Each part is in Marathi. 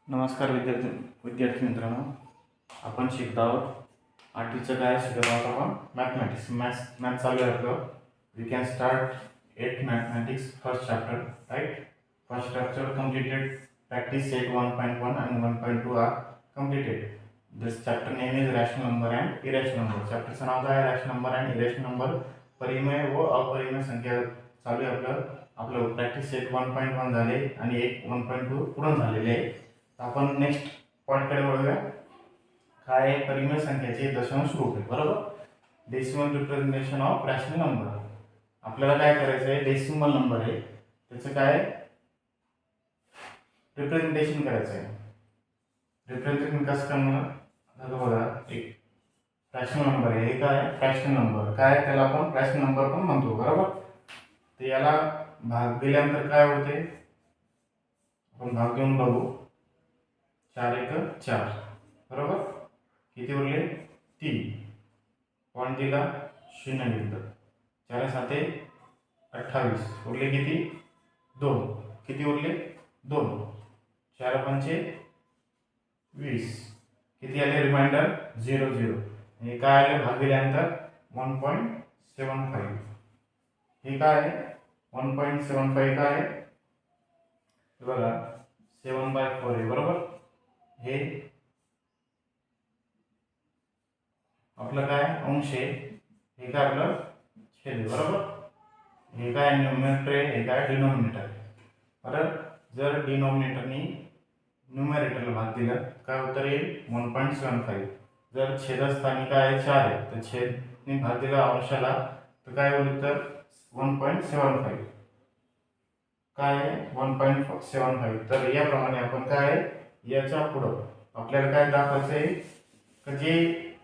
नमस्कार विद्यार्थी मित्रांनो, आपण शिकत आहोत 8वीचं काय शिकत आहोत आपण मॅथ चालू आहे आपलं. We can start 8 mathematics first chapter, right. First chapter completed, practice set 1.1 and 1.2 are completed. This chapter name is rational number and irrational number. चॅप्टरचं नाव काय आहे? रॅशनल नंबर आणि इरेशनल नंबर, परिमेय व अपरिमेय संख्या चालू आहे आपलं प्रॅक्टिस सेट 1.1 झाले आणि 1.2 पूर्ण झालेले आहे. आपण नेक्स्ट पॉईंटकडे वळूया. काय आहे? परिमेय संख्येचे दशांश रूप आहे, बरोबर. Decimal representation of rational number. आपल्याला काय करायचं आहे? डेसिमल नंबर आहे त्याचं काय रिप्रेझेंटेशन करायचं आहे. रिप्रेझेंटेशन कसं करणार? आता बघा, एक फ्रॅक्शनल नंबर आहे. हे काय? Fractional number. काय? त्याला आपण फ्रॅक्शनल नंबर पण म्हणतो, बरोबर. तर याला भाग दिल्यानंतर काय होते? आपण भाग देऊन बघू. 4 1 4, बरोबर. किती उरले? 3. पॉईंट दिला, 0 घेतलं. 4 7 28, उरले किती? 2. किती उरले? 2. 4 5 20. किती आले? रिमाइंडर 0 0. हे काय आले? भाग दिल्यानंतर 1.75. हे काय आहे? 1.75 काय आहे? बघा, 7/4 आहे, बरोबर. हे आपलं काय? अंश आहे. हे काय? आपलं छेद आहे, बरोबर. हे काय? न्यूमरेटर आहे. हे काय? डिनॉमिनेटर आहे. बरं, जर डिनॉमिनेटरनी न्यूमरेटरला भाग दिला काय उत्तर येईल? 1.75. जर छेदस्थानी काय आहे? 4 आहे, तर छेदने भाग दिला अंशाला, तर काय होईल उत्तर? 1.75. काय आहे? 1.75. तर याप्रमाणे आपण काय? याच्या पुढं आपल्याला काय दाखवायचं आहे? की जे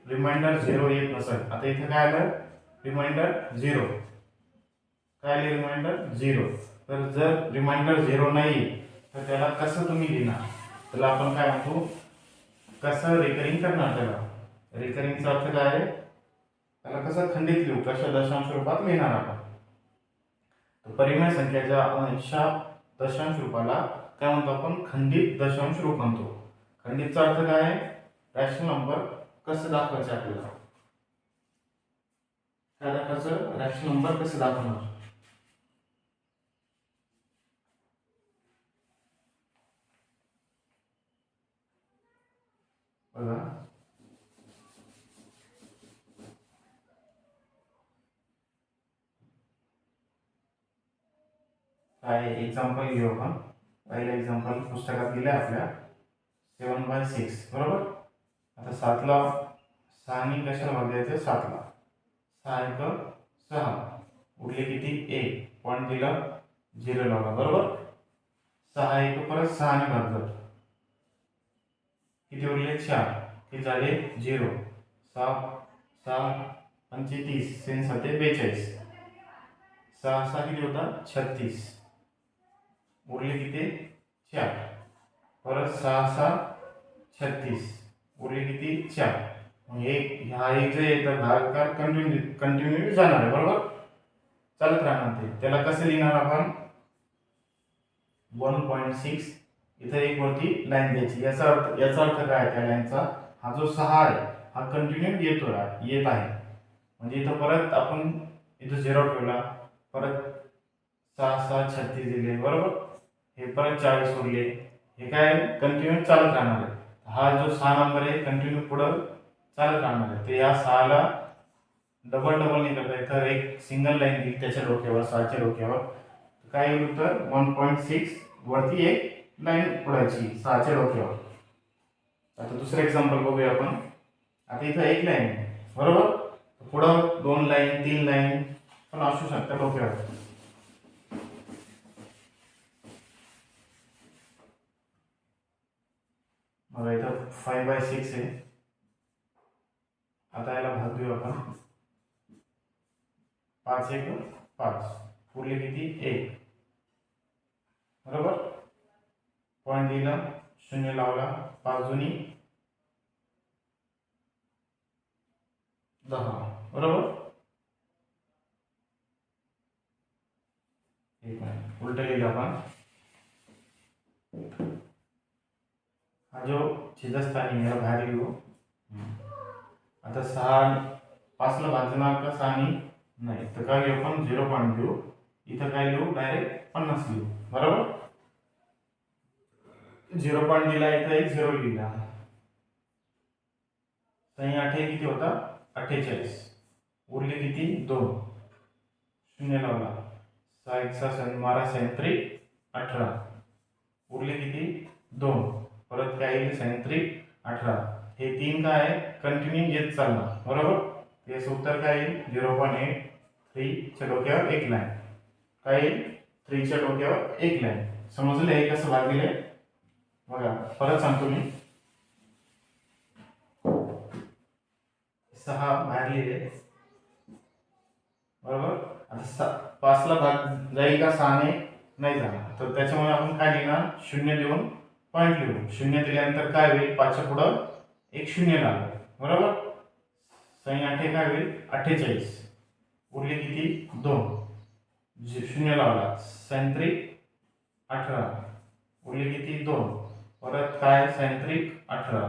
रिमाइंडर 0 येत नसेल. आता इथे काय आलं? रिमाइंडर 0. काय आले? रिमाइंडर 0. तर जर रिमाइंडर 0 नाही तर त्याला कसं तुम्ही लिहिणार? त्याला आपण काय म्हणतो? कसं रिकरिंग करणार? त्याला रिकरिंगचा अर्थ काय आहे? त्याला कसं खंडित लिहू? कशा दशांश रूपात लिहिणार आपण? तर परिमेय संख्येच्या अंशा दशांश रूपाला काय म्हणतो आपण? खंडित दशांश रूप म्हणतो. खंडितचा अर्थ काय आहे? रॅशनल नंबर कसं दाखवायचं आपल्याला? काय दाखवायचं? रॅशनल नंबर कसं दाखवणार? बघा, काय एक्झाम्पल घेऊ आपण. पहिलं एक्झाम्पल पुस्तकात दिलं आहे आपल्या, 7/6, बरोबर. आता 7ला 6 कशाला भाग द्यायचं? 7ला. 6 1 6, उरले किती? 1. पॉईंट दिला, 0 लावला, बरोबर. 6 1 परत 6 ने भाग जातो. किती उरले? 4. किती झाले? 0. 6 6 5 30, 3 7 42. 6 6 किती होता? 36. उरले किती? 4. परत 6 6 36, उरले किती? 4. मग हा एक जे येतं भाग का कंटिन्यू जाणार आहे, बरोबर. चालत राहणार ते. त्याला कसं लिहिणार आपण? 1.6. इथे एक वरती लाईन द्यायची. याचा अर्थ काय? त्या लाईनचा हा जो 6 आहे हा कंटिन्यू येत आहे. म्हणजे इथं परत आपण इथं 0 ठेवला, परत 6 6 36 दिले, बरोबर. हे परत 40 उरले. हे काय? कंटिन्यू चालत राहणार आहे. हा जो 6 नंबर आहे कंटिन्यू पुढं चालत राहणार आहे. तर या 6ला डबल नाही करता, इथं एक सिंगल लाईन दिली त्याच्या डोक्यावर, 6च्या डोक्यावर. काय येईल उत्तर? 1.6. वरती एक लाईन पुढायची 6च्या डोक्यावर. आता दुसरं एक्झाम्पल बघूया आपण. आता इथं एक लाईन आहे, बरोबर. पुढं 2 लाईन 3 लाईन पण असू शकतात डोक्यावर. बघा, इथं 5/6 आहे. आता याला भाग देऊ आपण. 5 1 5, उरले किती? 1, बरोबर. पॉईंट दिला, 0 लावला. 5 दुनी 10, बरोबर. उलट लिहिलं आपण. हा जो छेदस्थानी आहे बाहेर लिहू. आता 5ला भाजणार का 6 नाही, तर काय घेऊ आपण 0 घेऊ. इथं काय लिहू डायरेक्ट 50 लिहू. बरोबर 0 दिला, इथं एक 0 लिहिला. 6 8 किती होता 48. उरले किती 2, 0 लावला. 6 1 6 12 6 18. उरले किती 2. परत काय येईल 6 18. हे 3 काय आहे कंटिन्यू येत चालणार. बरोबर याचं उत्तर काय येईल 0.83 च्या डोक्यावर एक लाईन. काय येईल 3 च्या डोक्यावर एक लाईन. समजले हे कसं भागिले. बघा परत सांगतो मी. 6 बाहेर लिहिले. बरोबर आता 5ला भाग जाईल का 6 ने नाही जाणार, तर त्याच्यामुळे आपण काय लिहिणार 0 देऊन पॉईंट लिहू. 0 दिल्यानंतर काय होईल 5च्या पुढं एक 0 लागेल. बरोबर 6 8 काय होईल 48. उरले किती 2, 0 लावला. 6 18. उरले किती 2. परत काय 6 18.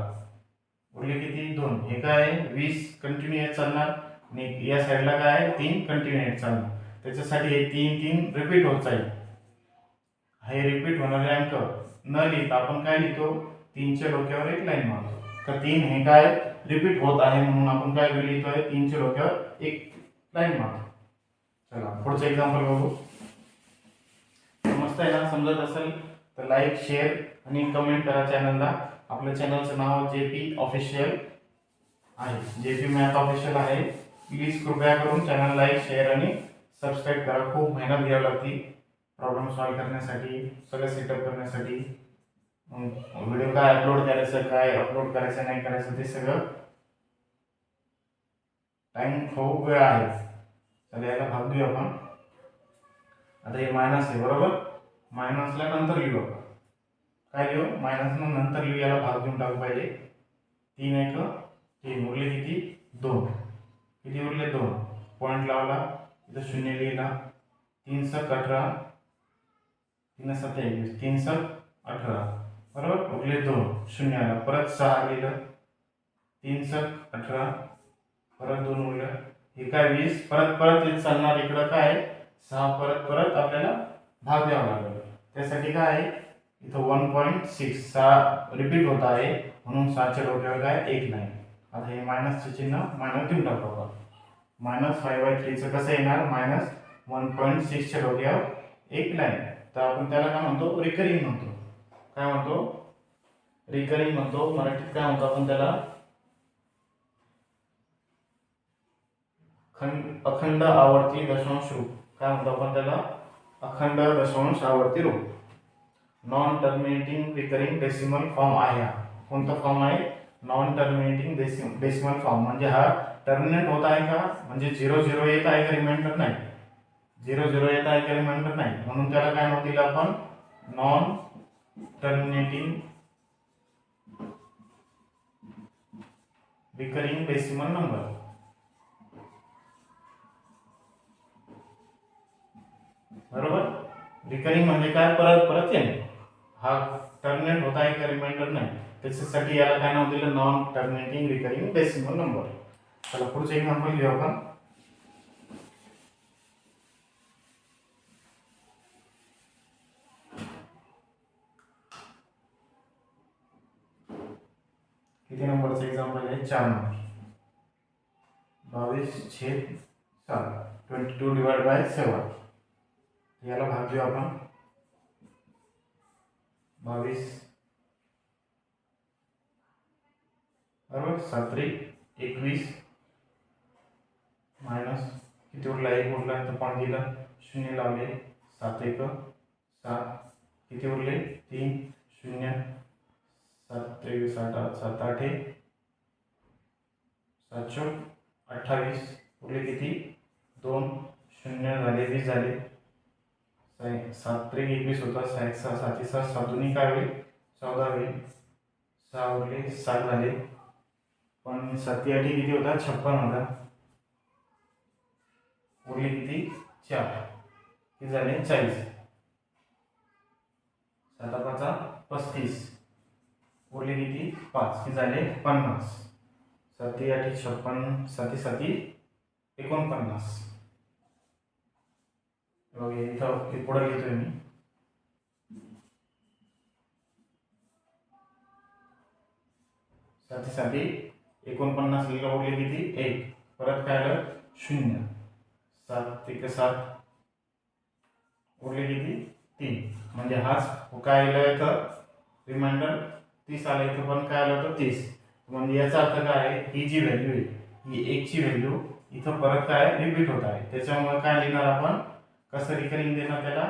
उरले किती 2. हे काय 20 कंटिन्यू येत चालणार आणि या साईडला काय 3 कंटिन्यू येत चालणार. त्याच्यासाठी हे 3 3 रिपीट होत जाईल. हे रिपीट होणारे अंक न लिहिता आपण काय लिहितो 3 च्या डोक्यावर एक लाईन मारतो. तर 3 हे काय रिपीट होत आहे म्हणून आपण काय लिहितोय 3 च्या डोक्यावर एक लाईन मारतो. चला पुढचं एक्झाम्पल बघू. समजतंय ना. समजत असेल तर लाईक शेअर आणि कमेंट करा चॅनलला. आपल्या चॅनलचं नाव JP ऑफिशियल आहे. JP मॅथ ऑफिशियल आहे. प्लीज कृपया करून चॅनल लाईक शेअर आणि सबस्क्राईब करा. खूप मेहनत घ्यावी लागते प्रॉब्लेम सॉल्व्ह करण्यासाठी, सगळं सेटअप करण्यासाठी. व्हिडिओ काय अपलोड करायचं, काय अपलोड करायचं नाही करायचं ते सगळं टाइम खूप वेळ आहे. तर याला भाग देऊ आपण. आता हे मायनस आहे. बरोबर मायनसला नंतर लिहू आपण. काय लिहू मायनस नंतर लिहू. याला भाग देऊन टाकू पहिले. 3 1 3. उरले किती 2. किती उरले 2. पॉईंट लावला इथं 0 लिहिला. 3 7 18. 3 7 21. 3 7 18. बरोबर उरले 2. 0 आला. परत 6 लिहिलं. 3 7 18. परत 2 उरलं. हे काय 20. परत परत येत चालणार. इकडं काय 6 परत परत आपल्याला भाग द्यावा लागेल. त्यासाठी काय आहे इथं 1.6 6 रिपीट होत आहे म्हणून 6च्या डोक्यावर काय एक लाईन. आता हे मायनसचे चिन्ह मायनस देऊन टाकू आपण. -5/3 चं कसं येणार -1.6 च्या डोक्यावर एक लाईन. तर आपण त्याला काय म्हणतो रिकरिंग म्हणतो. काय म्हणतो रिकरिंग म्हणतो. मराठीत काय म्हणतो आपण त्याला अखंड आवर्ती दशांश रूप. काय म्हणतो आपण त्याला अखंड दशांश आवर्ती रूप. Non terminating recurring decimal form आहे. कोणता फॉर्म आहे नॉन टर्मिनेटिंग डेसिमल फॉर्म. म्हणजे हा टर्मिनेट होत आहे का म्हणजे 0 0 येत आहे का रिमाइंडर नाही. 0 0 येत आहे का रिमाइंडर नाही म्हणून त्याला काय नाव दिलं आपण non terminating recurring decimal number. बरोबर रिकरिंग म्हणजे काय परत परत येणे. हा टर्मिनेट होत आहे का रिमाइंडर नाही त्याच्यासाठी याला काय नाव दिलं non terminating recurring decimal number. चला पुढचे एक्झाम्पल घेऊ आपण. किती नंबरचं एक्झाम्पल आहे 4 नंबर. 22/7 22 divide by 7. याला भाग देऊ आपण 22 बरोबर 7 21 मायनस किती उरला 1 उरला तर 5 दिला 0 लावले 7 1 7. किती उरले 3 0 7 23 8 7 8 7 28. उरले किती 2 0 झाले 20 झाले. 7 3 21 होता 6 6 7 7 7 दोन्ही काय होईल 14 होईल. 6 उरले 7 झाले. पण 7 8 किती होता 56 होता. उरले किती 4. किती झाले 40. 7 5 35. उरले किती 5 हे झाले 50. 7 8 56 7 7 49. इथं पुढे लिहितोय मी 7 7 49 लिहिलं. उरले किती 1. परत काय आलं 0. 7 1 7 उरले किती 3. म्हणजे हाच काय आलं इथं रिमाइंडर 30 आलं इथं, पण काय आलं होतं 30. म्हणजे याचा अर्थ काय आहे, ही जी व्हॅल्यू आहे ही 1 ची व्हॅल्यू इथं परत काय रिपीट होत आहे. त्याच्यामुळे काय लिहिणार आपण, कसं रिकरिंग देणार त्याला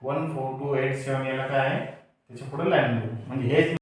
1 4 2 8 7 याला काय आहे त्याच्या पुढे लाईन देऊ. म्हणजे हेच